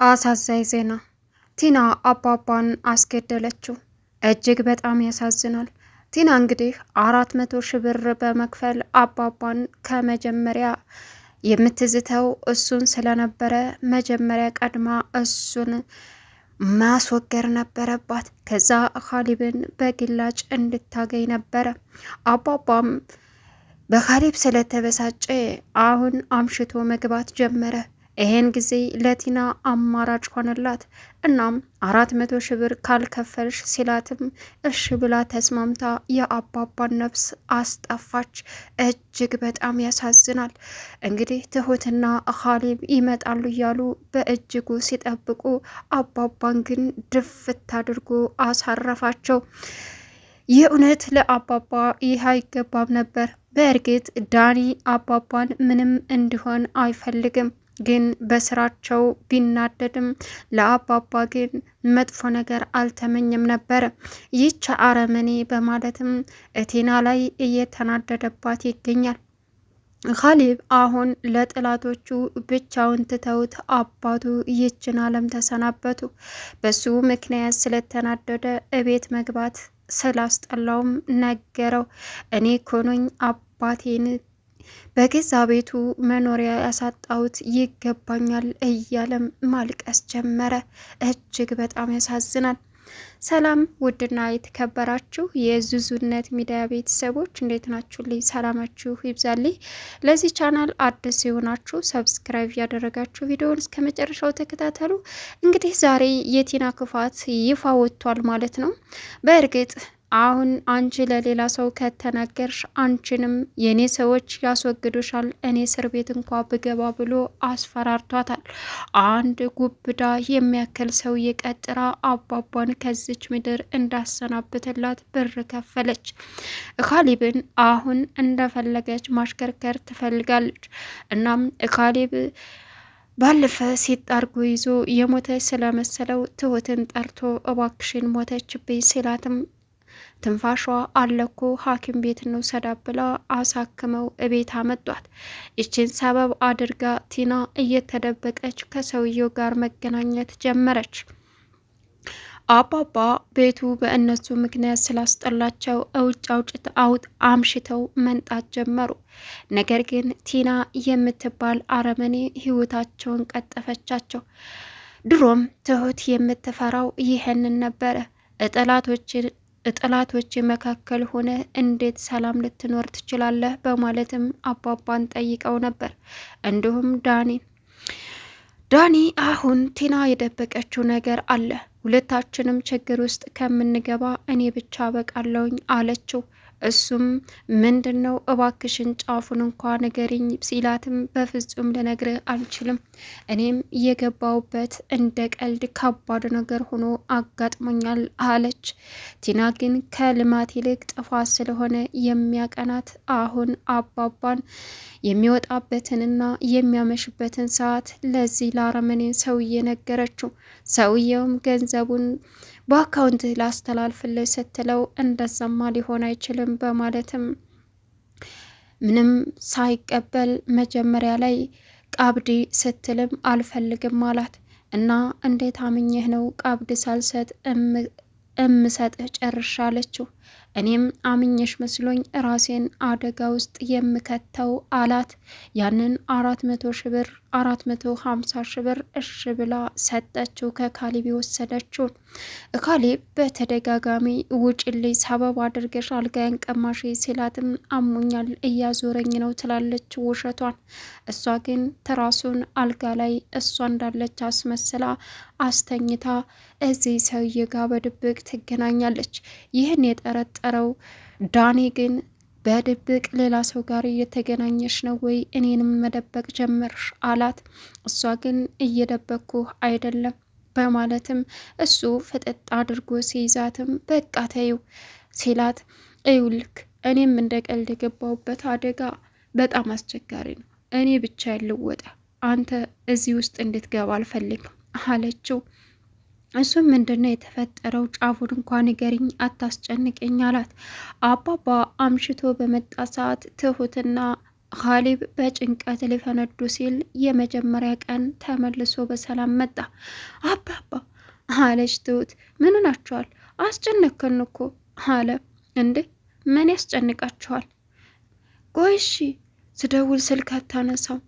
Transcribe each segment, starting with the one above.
አሳዛኝ ዜና ቲና አባባን አስገደለችው። እጅግ በጣም ያሳዝናል። ቲና እንግዲህ 400,000 ብር በመክፈል አባባን ከመጀመሪያ የምትዝተው እሱን ስለነበረ መጀመሪያ ቀድማ እሱን ማስወገር ነበረባት። ከዛ ካሊብን በግላጭ እንድታገኝ ነበረ። አባባም በካሊብ ስለተበሳጨ አሁን አምሽቶ መግባት ጀመረ። ይሄን ጊዜ ለቲና አማራጭ ሆነላት። እናም 400,000 ብር ካልከፈልሽ ሲላትም እሽ ብላ ተስማምታ የአባባን ነፍስ አስጠፋች። እጅግ በጣም ያሳዝናል። እንግዲህ ትሁትና ካሊብ ይመጣሉ እያሉ በእጅጉ ሲጠብቁ አባባን ግን ድፍት አድርጎ አሳረፋቸው። የእውነት ለአባባ ይህ አይገባም ነበር። በእርግጥ ዳኒ አባባን ምንም እንዲሆን አይፈልግም፣ ግን በስራቸው ቢናደድም ለአባባ ግን መጥፎ ነገር አልተመኘም ነበር። ይህች አረመኔ በማለትም ቲና ላይ እየተናደደባት ይገኛል። ካሊብ አሁን ለጥላቶቹ ብቻውን ትተውት አባቱ ይችን ዓለም ተሰናበቱ። በሱ ምክንያት ስለተናደደ እቤት መግባት ስላስጠላውም ነገረው። እኔ ኮኖኝ አባቴን በገዛ ቤቱ መኖሪያ ያሳጣሁት ይገባኛል እያለም ማልቀስ ጀመረ። እጅግ በጣም ያሳዝናል። ሰላም ውድና የተከበራችሁ የዙዙነት ሚዲያ ቤተሰቦች እንዴት ናችሁ? ልይ ሰላማችሁ ይብዛልኝ። ለዚህ ቻናል አዲስ የሆናችሁ ሰብስክራይብ ያደረጋችሁ ቪዲዮውን እስከ መጨረሻው ተከታተሉ። እንግዲህ ዛሬ የቲና ክፋት ይፋ ወጥቷል ማለት ነው። በእርግጥ አሁን አንቺ ለሌላ ሰው ከተናገርሽ አንቺንም የኔ ሰዎች ያስወግዱሻል፣ እኔ እስር ቤት እንኳ ብገባ ብሎ አስፈራርቷታል። አንድ ጉብዳ የሚያክል ሰው የቀጥራ አባቧን ከዚች ምድር እንዳሰናብትላት ብር ከፈለች። ካሊብን አሁን እንደፈለገች ማሽከርከር ትፈልጋለች። እናም ካሊብ ባለፈ ሲጣርጎ ይዞ የሞተች ስለመሰለው ትሁትን ጠርቶ እባክሽን ሞተችብኝ ሲላትም ትንፋሿ አለኮ ሐኪም ቤት ነው ሰዳብ ብላ አሳክመው እቤት አመጧት። ይችን ሰበብ አድርጋ ቲና እየተደበቀች ከሰውየው ጋር መገናኘት ጀመረች። አባባ ቤቱ በእነሱ ምክንያት ስላስጠላቸው አምሽተው መንጣት ጀመሩ። ነገር ግን ቲና የምትባል አረመኔ ህይወታቸውን ቀጠፈቻቸው። ድሮም ትሁት የምትፈራው ይህንን ነበረ። ጠላቶች መካከል ሆነ እንዴት ሰላም ልትኖር ትችላለህ? በማለትም አባባን ጠይቀው ነበር። እንዲሁም ዳኒ አሁን ቲና የደበቀችው ነገር አለ፣ ሁለታችንም ችግር ውስጥ ከምንገባ እኔ ብቻ በቃለውኝ አለችው። እሱም ምንድን ነው እባክሽን ጫፉን እንኳ ንገሪኝ ሲላትም በፍጹም ልነግርህ አልችልም፣ እኔም የገባውበት እንደ ቀልድ ከባድ ነገር ሆኖ አጋጥሞኛል አለች። ቲና ግን ከልማት ይልቅ ጥፋት ስለሆነ የሚያቀናት አሁን አባባን የሚወጣበትንና የሚያመሽበትን ሰዓት ለዚህ ለአረመኔ ሰውዬ ነገረችው። ሰውየውም ገንዘቡን በአካውንት ላስተላልፍልህ ስትለው እንደዛማ ሊሆን አይችልም በማለትም ምንም ሳይቀበል መጀመሪያ ላይ ቃብዲ ስትልም አልፈልግም አላት። እና እንዴት አምኜህ ነው ቃብድ ሳልሰጥ እምሰጥህ ጨርሻለችው። እኔም አምኜሽ መስሎኝ ራሴን አደጋ ውስጥ የምከተው አላት። ያንን 400,000 ብር 450,000 ብር እሽ ብላ ሰጠችው። ከካሊብ የወሰደችውን ካሊብ በተደጋጋሚ ውጭልኝ ሰበብ አድርገሽ አልጋዬን ቀማሽ ሲላትም አሞኛል እያዞረኝ ነው ትላለች ውሸቷን። እሷ ግን ትራሱን አልጋ ላይ እሷ እንዳለች አስመስላ አስተኝታ እዚህ ሰውዬ ጋር በድብቅ ትገናኛለች። ይህን የጠረጠረው ዳኒ ግን በድብቅ ሌላ ሰው ጋር እየተገናኘሽ ነው ወይ? እኔንም መደበቅ ጀመርሽ አላት። እሷ ግን እየደበቅኩ አይደለም በማለትም እሱ ፍጥጥ አድርጎ ሲይዛትም በቃ ተይው ሲላት፣ እዩልክ እኔም እንደ ቀልድ የገባውበት አደጋ በጣም አስቸጋሪ ነው፣ እኔ ብቻ ያልወጣ አንተ እዚህ ውስጥ እንድትገባ አልፈልግም አለችው። እሱም ምንድነው የተፈጠረው? ጫፉን እንኳን ንገሪኝ፣ አታስጨንቀኝ አላት። አባባ አምሽቶ በመጣ ሰዓት ትሁትና ካሌብ በጭንቀት ሊፈነዱ ሲል የመጀመሪያ ቀን ተመልሶ በሰላም መጣ። አባባ አለች ትሁት። ምን ናቸዋል? አስጨነቅከን እኮ አለ። እንዴ ምን ያስጨንቃችኋል? ቆይ እሺ ስደውል ስልክ አታነሳው።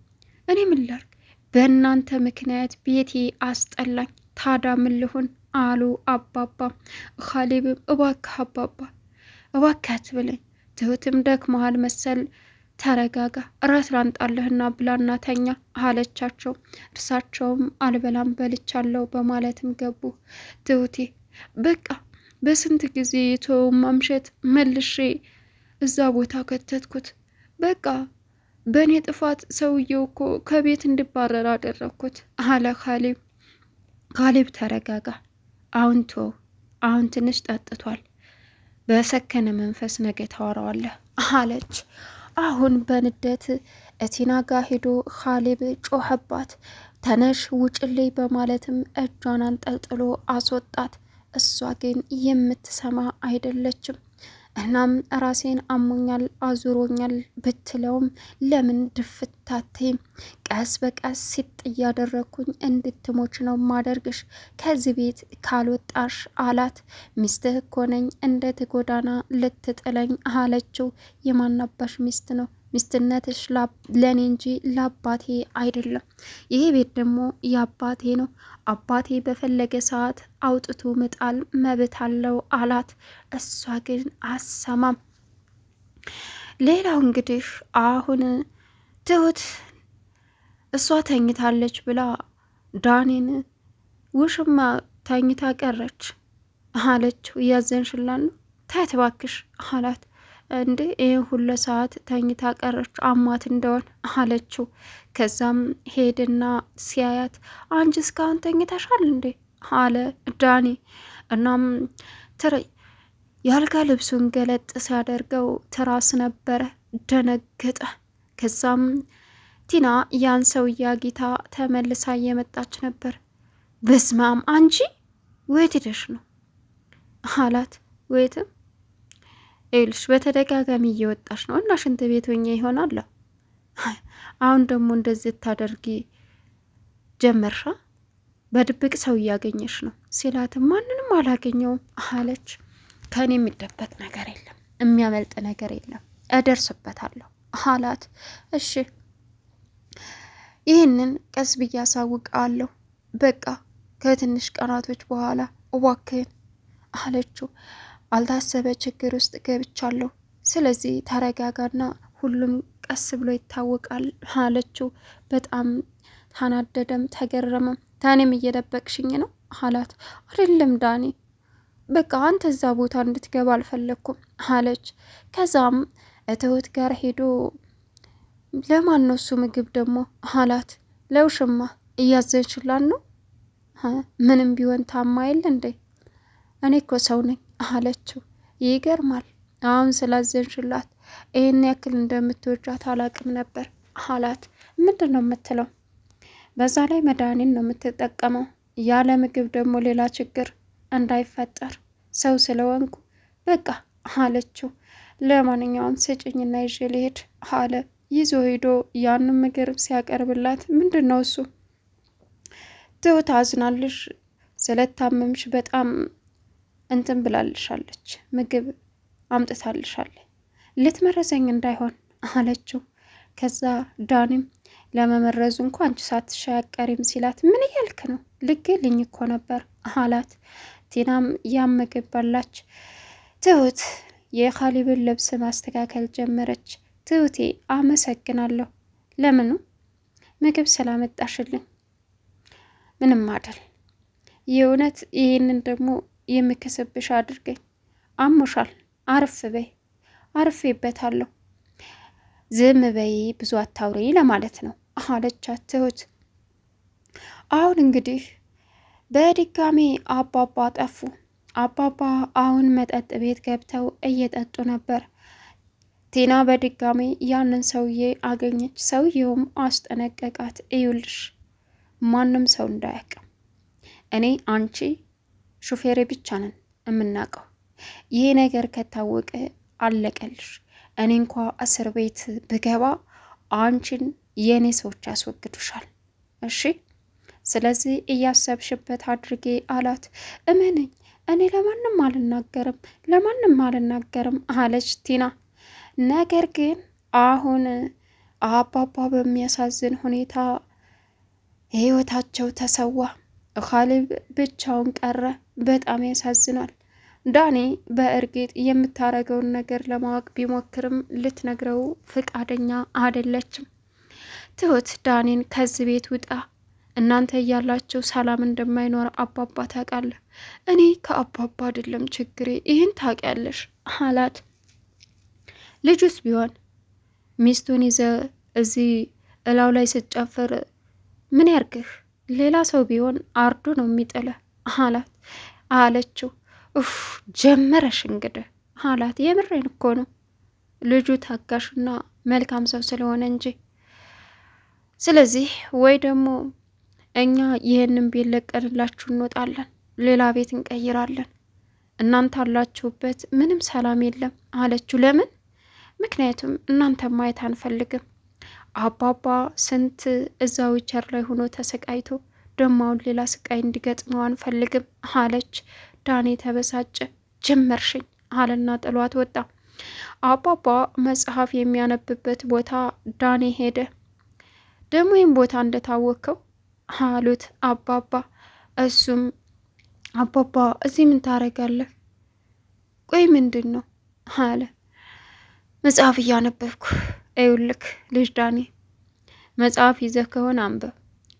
እኔ ምን ላድርግ? በእናንተ ምክንያት ቤቴ አስጠላኝ። ታዳ ምን ልሁን አሉ አባባ። ካሌብም እባክህ አባባ እባክህ አትበለኝ። ትሁትም ደክመሃል መሰል ተረጋጋ፣ እራት ላንጣለህና ብላና ተኛ አለቻቸው። እርሳቸውም አልበላም በልቻለሁ በማለትም ገቡ። ትሁቴ በቃ በስንት ጊዜ የተወው ማምሸት መልሼ እዛ ቦታ ከተትኩት። በቃ በእኔ ጥፋት ሰውየው እኮ ከቤት እንዲባረር አደረግኩት አለ ካሌብ። ካሌብ ተረጋጋ፣ አሁን ተወው፣ አሁን ትንሽ ጠጥቷል፣ በሰከነ መንፈስ ነገ ታወራዋለህ አለች። አሁን በንደት እቲና ጋ ሄዶ ካሌብ ጮኸባት። ተነሽ ውጭልኝ በማለትም እጇን አንጠልጥሎ አስወጣት። እሷ ግን የምትሰማ አይደለችም። እናም ራሴን አሞኛል አዙሮኛል ብትለውም ለምን ድፍታቴ ቀስ በቀስ ሲጥ እያደረግኩኝ እንድትሞች ነው ማደርግሽ፣ ከዚህ ቤት ካልወጣሽ አላት። ሚስትህ እኮ ነኝ እንዴት ጎዳና ልትጥለኝ አለችው። የማናባሽ ሚስት ነው? ሚስትነትሽ ለኔ እንጂ ለአባቴ አይደለም። ይሄ ቤት ደግሞ የአባቴ ነው። አባቴ በፈለገ ሰዓት አውጥቶ መጣል መብት አለው አላት። እሷ ግን አሰማም። ሌላው እንግዲህ አሁን ትሁት እሷ ተኝታለች ብላ ዳኒን ውሽማ ተኝታ ቀረች አለችው። እያዘንሽላን ነው? ታያት እባክሽ አላት። እንዴ ይህን ሁሉ ሰዓት ተኝታ ቀረች አሟት እንደሆን አለችው። ከዛም ሄድና ሲያያት አንቺ እስካሁን ተኝተሻል እንዴ አለ ዳኒ። እናም የአልጋ ልብሱን ገለጥ ሲያደርገው ትራስ ነበረ። ደነገጠ። ከዛም ቲና ያን ሰውዬ አግኝታ ተመልሳ እየመጣች ነበር። በስማም አንቺ ወየት ሄደሽ ነው አላት። ወየትም ኤልሽ በተደጋጋሚ እየወጣሽ ነው እና ሽንት ቤት ሆኜ ይሆናል። አሁን ደግሞ እንደዚህ ታደርጊ ጀመርሻ? በድብቅ ሰው እያገኘሽ ነው ሲላትም ማንንም አላገኘውም አለች። ከኔ የሚደበቅ ነገር የለም፣ የሚያመልጥ ነገር የለም፣ እደርስበታለሁ አላት። እሺ ይህንን ቀስ ብዬ አሳውቃለሁ፣ በቃ ከትንሽ ቀናቶች በኋላ እባክህን አለችው። አልታሰበ ችግር ውስጥ ገብቻለሁ፣ ስለዚህ ተረጋጋና ሁሉም ቀስ ብሎ ይታወቃል አለችው። በጣም ታናደደም ተገረመም። ታኔም እየደበቅሽኝ ነው አላት። አይደለም ዳኒ፣ በቃ አንተ እዛ ቦታ እንድትገባ አልፈለግኩም አለች። ከዛም ትሁት ጋር ሄዶ ለማን ነው እሱ ምግብ ደግሞ አላት። ለውሽማ እያዘንሽላን ነው? ምንም ቢሆን ታማ የለ እንዴ? እኔ እኮ ሰው ነኝ አለችው። ይገርማል፣ አሁን ስላዘንሽላት ይህን ያክል እንደምትወጃት አላቅም ነበር አላት። ምንድን ነው የምትለው? በዛ ላይ መድኃኒት ነው የምትጠቀመው፣ ያለ ምግብ ደግሞ ሌላ ችግር እንዳይፈጠር ሰው ስለወንኩ በቃ አለችው። ለማንኛውም ስጭኝና ይዤ ልሄድ አለ። ይዞ ሄዶ ያንን ምግብ ሲያቀርብላት ምንድን ነው እሱ? ትሁት አዝናልሽ ስለታመምሽ በጣም እንትን ብላልሻለች፣ ምግብ አምጥታልሻለች፣ ልትመረዘኝ እንዳይሆን አለችው። ከዛ ዳኒም ለመመረዙ እንኳ አንቺ ሳትሻይ አትቀሪም ሲላት ምን እያልክ ነው? ልግልኝ እኮ ነበር አላት። ቲናም ያን ምግብ በላች። ትሁት የካሌብን ልብስ ማስተካከል ጀመረች። ትሁቴ አመሰግናለሁ። ለምኑ? ምግብ ስላመጣሽልኝ። ምንም አይደል። የእውነት ይህንን ደግሞ የምከስብሽ አድርገኝ። አሞሻል፣ አርፍ በይ። አርፌበታለሁ። ዝም በይ፣ ብዙ አታውሪ ለማለት ነው አለቻት ትሁት። አሁን እንግዲህ በድጋሚ አባባ ጠፉ። አባባ አሁን መጠጥ ቤት ገብተው እየጠጡ ነበር። ቲና በድጋሚ ያንን ሰውዬ አገኘች። ሰውዬውም አስጠነቀቃት። እዩልሽ፣ ማንም ሰው እንዳያውቅ፣ እኔ አንቺ ሹፌሬ ብቻ ነን የምናውቀው። ይሄ ነገር ከታወቀ አለቀልሽ። እኔ እንኳ እስር ቤት ብገባ አንቺን የኔ ሰዎች ያስወግዱሻል። እሺ ስለዚህ እያሰብሽበት አድርጌ አላት። እመነኝ እኔ ለማንም አልናገርም አለች ቲና። ነገር ግን አሁን አባባ በሚያሳዝን ሁኔታ ህይወታቸው ተሰዋ። ካሌብ ብቻውን ቀረ። በጣም ያሳዝናል። ዳኒ በእርግጥ የምታረገውን ነገር ለማወቅ ቢሞክርም ልትነግረው ፍቃደኛ አይደለችም። ትሁት ዳኒን ከዚህ ቤት ውጣ፣ እናንተ እያላችሁ ሰላም እንደማይኖር አባባ ታውቃለህ። እኔ ከአባባ አይደለም ችግሬ፣ ይህን ታውቂያለሽ አላት። ልጁስ ቢሆን ሚስቱን ይዘ እዚህ እላው ላይ ስትጨፍር ምን ያርግህ? ሌላ ሰው ቢሆን አርዶ ነው የሚጥልህ አለችው። ኡፍ ጀመረሽ እንግዲህ አላት። የምሬን እኮ ነው ልጁ ታጋሽና መልካም ሰው ስለሆነ እንጂ። ስለዚህ ወይ ደግሞ እኛ ይህንን ቤት ለቀንላችሁ እንወጣለን፣ ሌላ ቤት እንቀይራለን፣ እናንተ አላችሁበት ምንም ሰላም የለም አለችው። ለምን? ምክንያቱም እናንተ ማየት አንፈልግም። አባባ ስንት እዛ ዊቸር ላይ ሆኖ ተሰቃይቶ ደማውን ሌላ ስቃይ እንዲገጥመው አንፈልግም አለች። ዳኒ ተበሳጨ። ጀመርሽኝ አለና ጥሏት ወጣ። አባባ መጽሐፍ የሚያነብበት ቦታ ዳኒ ሄደ። ደግሞ ይህም ቦታ እንደታወቀው አሉት አባባ። እሱም አባባ እዚህ ምን ታረጋለህ? ቆይ ምንድን ነው አለ። መጽሐፍ እያነበብኩ። ይኸውልህ ልጅ ዳኒ መጽሐፍ ይዘህ ከሆነ አንብብ፣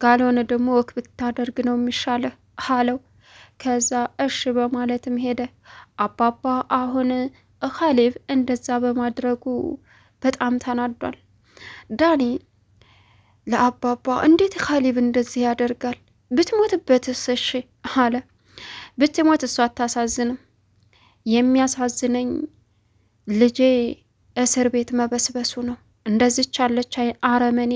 ካልሆነ ደግሞ ወክ ብታደርግ ነው የሚሻለህ አለው። ከዛ እሺ በማለትም ሄደ። አባባ አሁን ካሌብ እንደዛ በማድረጉ በጣም ተናዷል። ዳኒ ለአባባ እንዴት ካሌብ እንደዚህ ያደርጋል? ብትሞትበትስ? እሺ አለ። ብትሞት እሷ አታሳዝንም። የሚያሳዝነኝ ልጄ እስር ቤት መበስበሱ ነው። እንደዚች አለች አረመኔ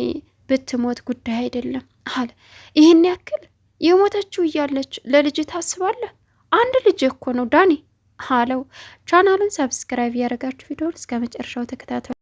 ብትሞት ጉዳይ አይደለም አለ። ይህን ያክል የሞተችው እያለች ለልጅ ታስባለህ? አንድ ልጅ እኮ ነው ዳኒ አለው። ቻናሉን ሰብስክራይብ ያደረጋችሁ ቪዲዮውን እስከ መጨረሻው ተከታተሉ።